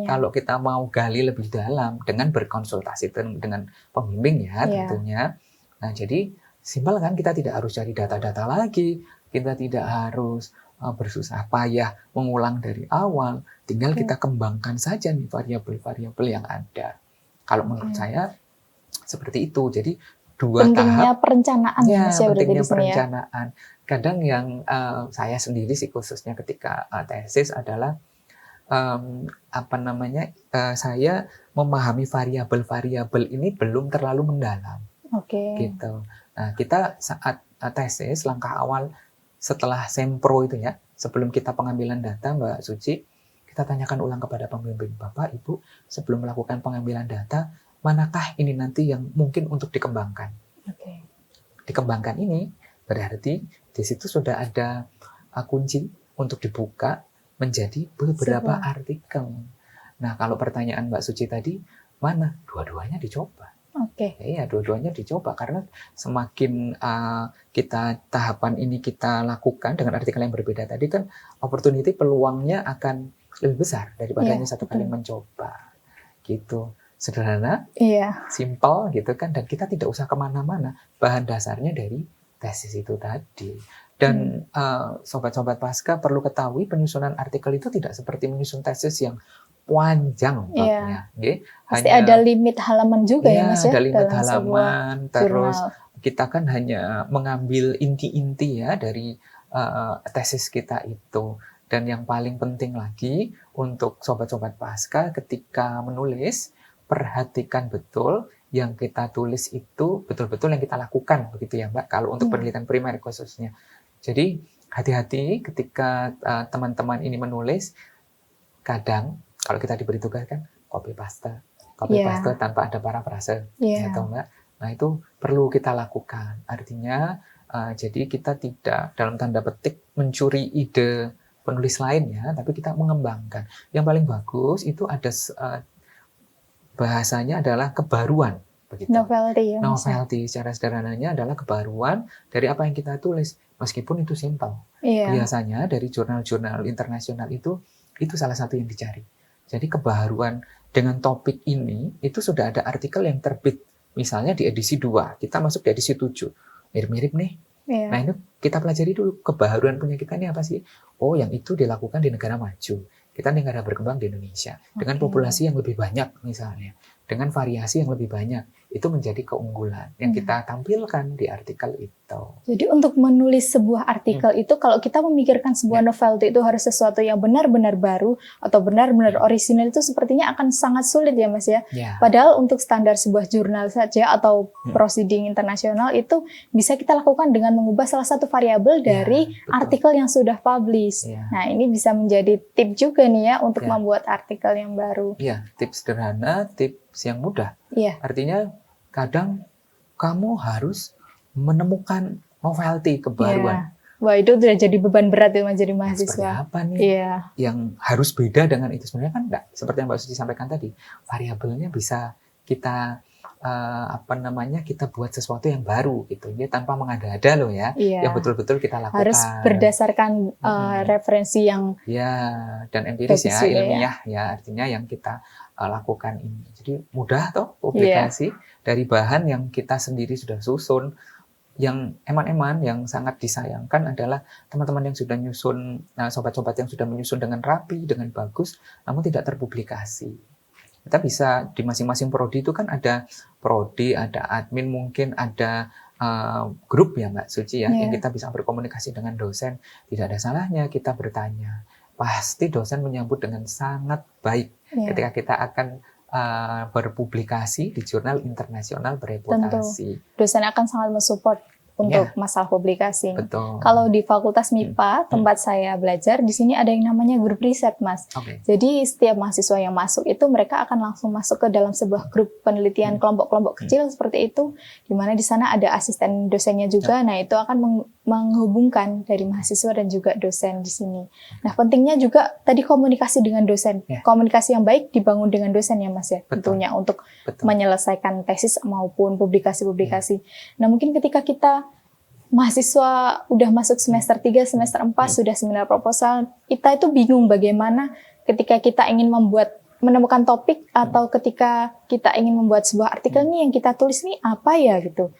kalau kita mau gali lebih dalam dengan berkonsultasi dengan pembimbing ya tentunya. Nah, jadi simpel kan, kita tidak harus cari data-data lagi, kita tidak harus bersusah payah mengulang dari awal, tinggal kita kembangkan saja nih variabel-variabel yang ada. Kalau menurut saya seperti itu. Jadi dua pentingnya tahap. perencanaan Ya, Mas ya, pentingnya di sini perencanaan. Kadang yang saya sendiri sih khususnya ketika tesis adalah saya memahami variabel-variabel ini belum terlalu mendalam. Gitu. Nah, kita saat tesis langkah awal setelah sempro itu ya, sebelum kita pengambilan data Mbak Suci, kita tanyakan ulang kepada pembimbing, Bapak, Ibu, sebelum melakukan pengambilan data, manakah ini nanti yang mungkin untuk dikembangkan? Dikembangkan ini berarti di situ sudah ada kunci untuk dibuka menjadi beberapa artikel. Nah, kalau pertanyaan Mbak Suci tadi, mana? Dua-duanya dicoba. Ya, dua-duanya dicoba karena semakin kita tahapan ini kita lakukan dengan artikel yang berbeda tadi kan opportunity peluangnya akan lebih besar daripada hanya satu kali mencoba. Gitu. Sederhana, simple gitu kan, dan kita tidak usah kemana-mana. Bahan dasarnya dari tesis itu tadi. Dan sobat-sobat Pasca perlu ketahui penyusunan artikel itu tidak seperti menyusun tesis yang panjang babnya. Pasti ada limit halaman juga ya Mas ya. Ada limit halaman, terus kita kan hanya mengambil inti-inti ya dari tesis kita itu. Dan yang paling penting lagi untuk sobat-sobat Pasca ketika menulis, perhatikan betul yang kita tulis itu betul-betul yang kita lakukan, begitu ya Mbak, kalau untuk penelitian primer khususnya. Jadi hati-hati ketika teman-teman ini menulis, kadang kalau kita diberi tugas kan copy paste tanpa ada parafrase, gitu Mbak. Nah, itu perlu kita lakukan. Artinya jadi kita tidak dalam tanda petik mencuri ide penulis lainnya, tapi kita mengembangkan. Yang paling bagus itu ada bahasanya adalah kebaruan, begitu. Novelty secara sederhananya adalah kebaruan dari apa yang kita tulis, meskipun itu simpel. Biasanya dari jurnal-jurnal internasional itu salah satu yang dicari. Jadi kebaruan dengan topik ini itu sudah ada artikel yang terbit, misalnya di edisi 2, kita masuk di edisi 7, mirip-mirip nih. Nah, ini kita pelajari dulu kebaruan punya kita ini apa sih? Oh, yang itu dilakukan di negara maju. Kita negara berkembang di Indonesia dengan populasi yang lebih banyak misalnya, dengan variasi yang lebih banyak, itu menjadi keunggulan yang kita tampilkan di artikel itu. Jadi untuk menulis sebuah artikel itu kalau kita memikirkan sebuah novelty itu harus sesuatu yang benar-benar baru atau benar-benar orisinal itu sepertinya akan sangat sulit ya Mas ya. Padahal untuk standar sebuah jurnal saja atau proceeding internasional itu bisa kita lakukan dengan mengubah salah satu variabel dari artikel yang sudah publish. Nah, ini bisa menjadi tip juga nih ya untuk membuat artikel yang baru. Tips sederhana, tips yang mudah. Artinya kadang kamu harus menemukan novelty, kebaruan. Wah, itu udah jadi beban berat ya menjadi mahasiswa. Seperti apa nih yang harus beda dengan itu? Sebenarnya kan enggak. Seperti yang Mbak Suci sampaikan tadi, variabelnya bisa kita kita buat sesuatu yang baru gitu ya, tanpa mengada-ada loh ya, yang betul-betul kita lakukan. Harus berdasarkan referensi yang dan empiris ya, ilmiah ya, artinya yang kita lakukan ini. Jadi mudah toh publikasi dari bahan yang kita sendiri sudah susun. Yang eman-eman yang sangat disayangkan adalah teman-teman yang sudah nyusun, sobat-sobat yang sudah menyusun dengan rapi, dengan bagus, namun tidak terpublikasi. Kita bisa di masing-masing prodi itu kan ada prodi, ada admin, mungkin ada grup ya Mbak Suci ya, yang kita bisa berkomunikasi dengan dosen. Tidak ada salahnya kita bertanya. Pasti dosen menyambut dengan sangat baik ketika kita akan berpublikasi di jurnal internasional bereputasi. Tentu. Dosen akan sangat mensupport untuk Ya, masalah publikasi. betul. Kalau di Fakultas MIPA, tempat saya belajar, di sini ada yang namanya grup riset, Mas. Oke. Jadi setiap mahasiswa yang masuk itu mereka akan langsung masuk ke dalam sebuah grup penelitian kelompok-kelompok kecil seperti itu, di mana di sana ada asisten dosennya juga. Nah, itu akan menghubungkan dari mahasiswa dan juga dosen di sini. Nah, pentingnya juga tadi komunikasi dengan dosen. Ya. Komunikasi yang baik dibangun dengan dosen ya, Mas ya. Betul. Tentunya untuk Betul. menyelesaikan tesis maupun publikasi-publikasi. Nah, mungkin ketika kita mahasiswa udah masuk semester 3, semester 4, sudah seminar proposal, kita itu bingung bagaimana ketika kita ingin menemukan topik atau ketika kita ingin membuat sebuah artikel nih yang kita tulis nih apa ya gitu.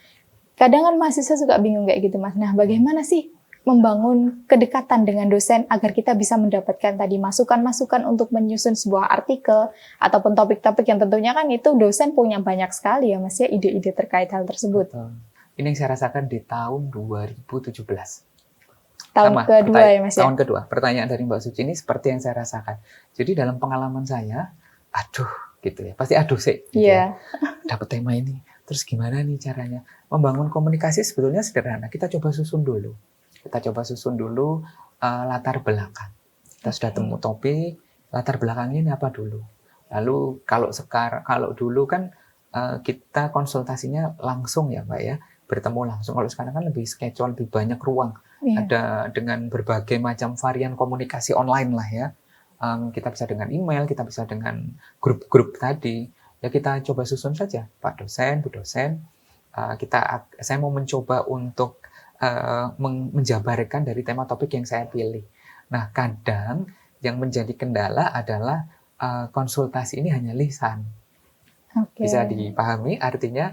Kadang kan mahasiswa suka bingung kayak gitu, Mas. Nah, bagaimana sih membangun kedekatan dengan dosen agar kita bisa mendapatkan tadi masukan-masukan untuk menyusun sebuah artikel ataupun topik-topik yang tentunya kan itu dosen punya banyak sekali ya, Mas ya, ide-ide terkait hal tersebut. Betul. Ini yang saya rasakan di tahun 2017. Tahun Sama, kedua ya, Mas ya? tahun kedua. Pertanyaan dari Mbak Suci ini seperti yang saya rasakan. Jadi dalam pengalaman saya, aduh gitu ya, pasti aduh sih. Gitu Iya. ya. Dapat tema ini, terus gimana nih caranya? Membangun komunikasi sebetulnya sederhana. Kita coba susun dulu. Latar belakang. Kita sudah temu topik, latar belakangnya ini apa dulu. Lalu kalau dulu kan kita konsultasinya langsung ya Mbak ya, bertemu langsung. Kalau sekarang kan lebih schedule, lebih banyak ruang. Iya. Ada dengan berbagai macam varian komunikasi online lah ya. Kita bisa dengan email, kita bisa dengan grup-grup tadi. Ya kita coba susun saja, Pak dosen, Bu dosen. Saya mau mencoba untuk menjabarkan dari tema topik yang saya pilih. Nah, kadang yang menjadi kendala adalah konsultasi ini hanya lisan. Oke. Bisa dipahami, artinya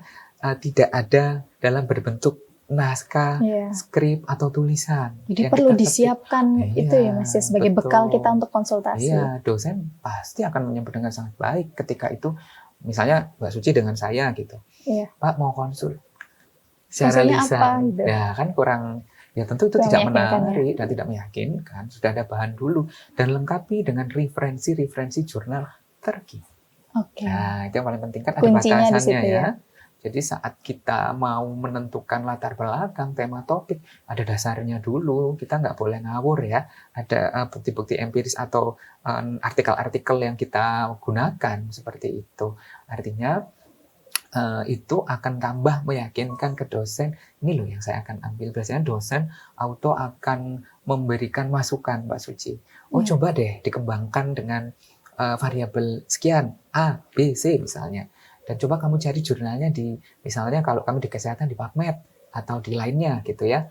tidak ada dalam berbentuk naskah, Iya. skrip atau tulisan. Jadi yang perlu kita ketik. disiapkan itu ya, Mas ya, sebagai bekal betul. kita untuk konsultasi. Iya, dosen pasti akan menyambut dengan sangat baik ketika itu, misalnya Mbak Suci dengan saya gitu. Iya. Pak mau konsul secara Konsulnya lisan. apa, gitu? Ya kan ya tentu itu Kurang tidak meyakinkan, menarik dan tidak meyakinkan. Sudah ada bahan dulu dan lengkapi dengan referensi jurnal terkini. Oke. Nah, itu yang paling penting kan ada Kuncinya di batasannya situ ya. ya. Jadi saat kita mau menentukan latar belakang, tema topik, ada dasarnya dulu. Kita nggak boleh ngawur ya. Ada bukti-bukti empiris atau artikel-artikel yang kita gunakan seperti itu. Artinya itu akan tambah meyakinkan ke dosen, ini loh yang saya akan ambil. Biasanya dosen auto akan memberikan masukan, Mbak Suci. Coba deh dikembangkan dengan variabel sekian, A, B, C misalnya. Dan coba kamu cari jurnalnya misalnya kalau kamu di kesehatan di PubMed atau di lainnya gitu ya.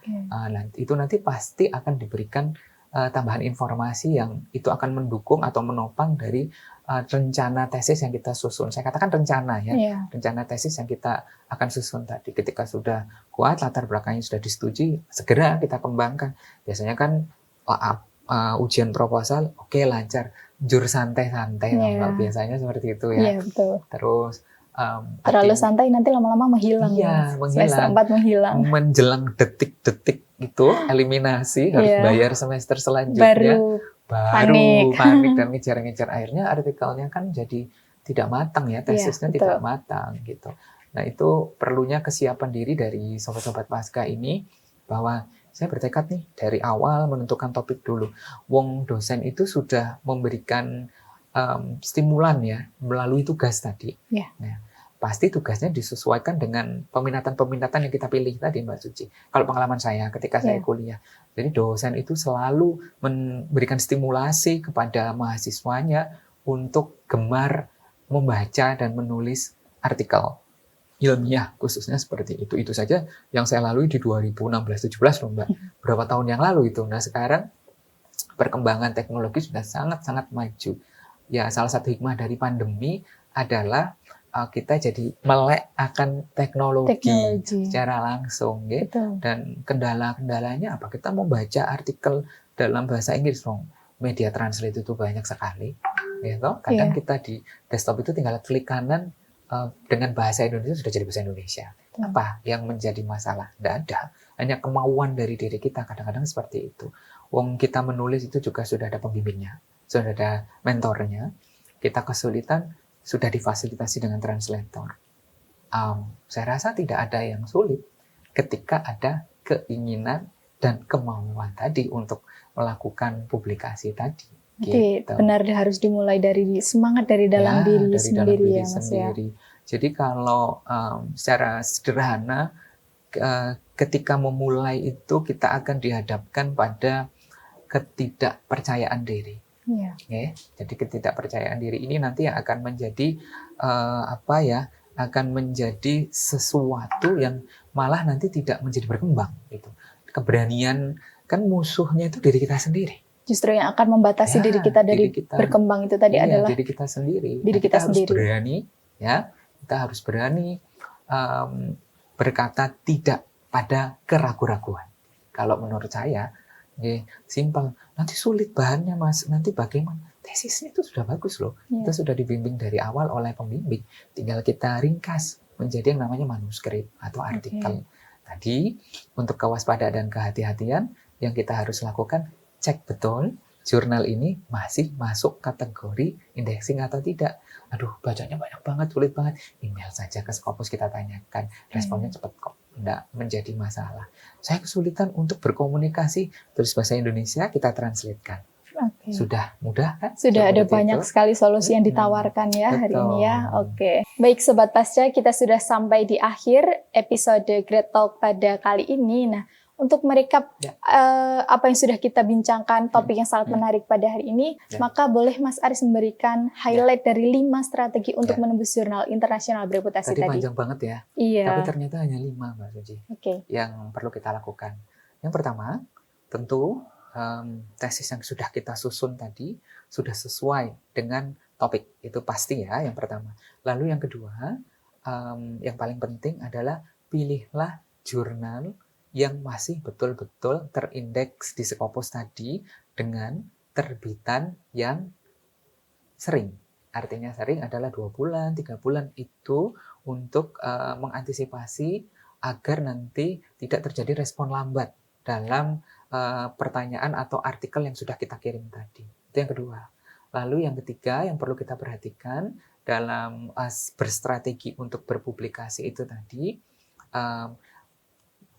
Itu nanti pasti akan diberikan tambahan informasi yang itu akan mendukung atau menopang dari rencana tesis yang kita susun. Saya katakan rencana ya. Iya. Rencana tesis yang kita akan susun tadi. Ketika sudah kuat, latar belakangnya sudah disetujui, segera kita kembangkan. Biasanya kan ujian proposal, oke lancar. Jur santai-santai, Mbak. Biasanya seperti itu ya. Iya, betul. Terus terlalu santai nanti lama-lama menghilang. Iya, Semester 4 menghilang. Menjelang detik-detik itu eliminasi harus bayar semester selanjutnya. Baru panik dan ngejar-ngejar, akhirnya artikelnya kan jadi tidak matang ya, tesisnya tidak matang gitu. Nah, itu perlunya kesiapan diri dari sobat-sobat pasca ini bahwa saya bertekad nih dari awal menentukan topik dulu. Wong dosen itu sudah memberikan stimulan ya melalui tugas tadi. Nah, pasti tugasnya disesuaikan dengan peminatan-peminatan yang kita pilih tadi, Mbak Suci. Kalau pengalaman saya ketika saya kuliah, jadi dosen itu selalu memberikan stimulasi kepada mahasiswanya untuk gemar membaca dan menulis artikel ilmiah khususnya seperti itu. Itu saja yang saya lalui di 2016-17 loh, Mbak. Berapa tahun yang lalu itu. Nah, sekarang perkembangan teknologi sudah sangat-sangat maju. Ya, salah satu hikmah dari pandemi adalah kita jadi melek akan teknologi secara langsung, gitu. Dan kendala-kendalanya apa? Kita mau baca artikel dalam bahasa Inggris, media translate itu banyak sekali, gitu. Kadang kita di desktop itu tinggal klik kanan dengan bahasa Indonesia sudah jadi bahasa Indonesia. Apa yang menjadi masalah? Tidak ada, hanya kemauan dari diri kita. Kadang-kadang seperti itu. Wong kita menulis itu juga sudah ada pembimbingnya, sudah ada mentornya. Kita kesulitan, sudah difasilitasi dengan translator. Saya rasa tidak ada yang sulit. ketika ada keinginan dan kemauan tadi untuk melakukan publikasi tadi. Jadi Gitu. benar harus dimulai dari semangat dari dalam Ya, diri dari sendiri dalam diri ya Mas ya. sendiri. Jadi kalau secara sederhana ketika memulai itu kita akan dihadapkan pada ketidakpercayaan diri. Iya. Ya, jadi ketidakpercayaan diri ini nanti yang akan menjadi akan menjadi sesuatu yang malah nanti tidak menjadi berkembang. Gitu. Keberanian kan musuhnya itu diri kita sendiri. Justru yang akan membatasi Ya, diri kita dari berkembang itu tadi adalah diri kita sendiri. diri kita harus sendiri. berani, ya, kita harus berani berkata tidak pada keraguan-raguan. Kalau menurut saya, simpel. Nanti sulit bahannya Mas, nanti bagaimana? Tesisnya itu sudah bagus loh. Iya. Itu sudah dibimbing dari awal oleh pembimbing. Tinggal kita ringkas menjadi yang namanya manuskrip atau artikel. Tadi untuk kewaspadaan dan kehati-hatian yang kita harus lakukan, cek betul jurnal ini masih masuk kategori indexing atau tidak. Aduh, bacanya banyak banget, sulit banget. Email saja ke Scopus kita tanyakan. Responnya cepat kok, tidak menjadi masalah. Saya kesulitan untuk berkomunikasi, tulis bahasa Indonesia, kita translatekan. Oke. Sudah mudah kan? Sudah ada Seperti banyak itu. sekali solusi yang ditawarkan ya hari ini ya. Oke. Baik Sobat Pasca, kita sudah sampai di akhir episode Great Talk pada kali ini. Nah, untuk merekap apa yang sudah kita bincangkan, topik yang sangat menarik pada hari ini, maka boleh Mas Aris memberikan highlight dari 5 strategi untuk menembus jurnal internasional bereputasi tadi. Panjang banget ya. Iya. Tapi ternyata hanya 5 Mbak Suci. Yang perlu kita lakukan. Yang pertama, tentu tesis yang sudah kita susun tadi sudah sesuai dengan topik. Itu pasti ya yang pertama. Lalu yang kedua, yang paling penting adalah pilihlah jurnal yang masih betul-betul terindeks di Scopus tadi dengan terbitan yang sering. Artinya sering adalah 2 bulan, 3 bulan itu untuk mengantisipasi agar nanti tidak terjadi respon lambat dalam pertanyaan atau artikel yang sudah kita kirim tadi. Itu yang kedua. Lalu yang ketiga yang perlu kita perhatikan dalam berstrategi untuk berpublikasi itu tadi,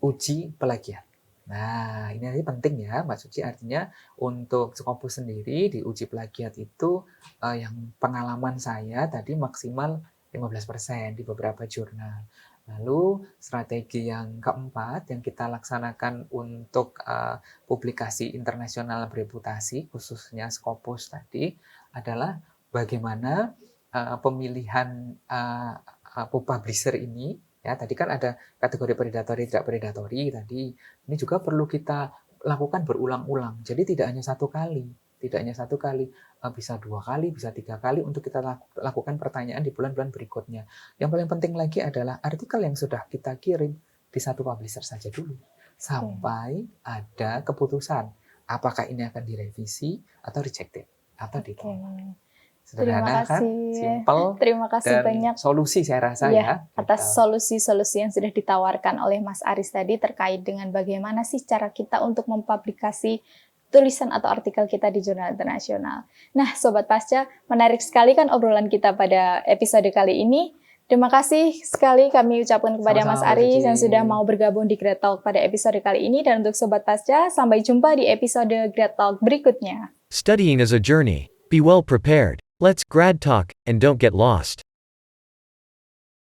uji plagiat. Nah, ini nanti penting ya Mbak Suci, artinya untuk Scopus sendiri di uji plagiat itu yang pengalaman saya tadi maksimal 15% di beberapa jurnal. Lalu strategi yang keempat yang kita laksanakan untuk publikasi internasional bereputasi, khususnya Scopus tadi, adalah bagaimana pemilihan publisher ini. Ya, tadi kan ada kategori predatori, tidak predatori tadi. Ini juga perlu kita lakukan berulang-ulang. Jadi tidak hanya satu kali, bisa 2 kali, bisa 3 kali untuk kita lakukan pertanyaan di bulan-bulan berikutnya. Yang paling penting lagi adalah artikel yang sudah kita kirim di satu publisher saja dulu, sampai ada keputusan apakah ini akan direvisi atau rejected atau ditolak. Sederhana kan, simpel, terima kasih dan banyak solusi saya rasa ya atas solusi-solusi yang sudah ditawarkan oleh Mas Aris tadi terkait dengan bagaimana sih cara kita untuk mempublikasi tulisan atau artikel kita di jurnal internasional. Nah, Sobat Pasca, menarik sekali kan obrolan kita pada episode kali ini. Terima kasih sekali kami ucapkan kepada Mas Aris yang sudah mau bergabung di Great Talk pada episode kali ini. Dan untuk Sobat Pasca, sampai jumpa di episode Great Talk berikutnya. Studying is a journey. Be well prepared. Let's grad talk and don't get lost.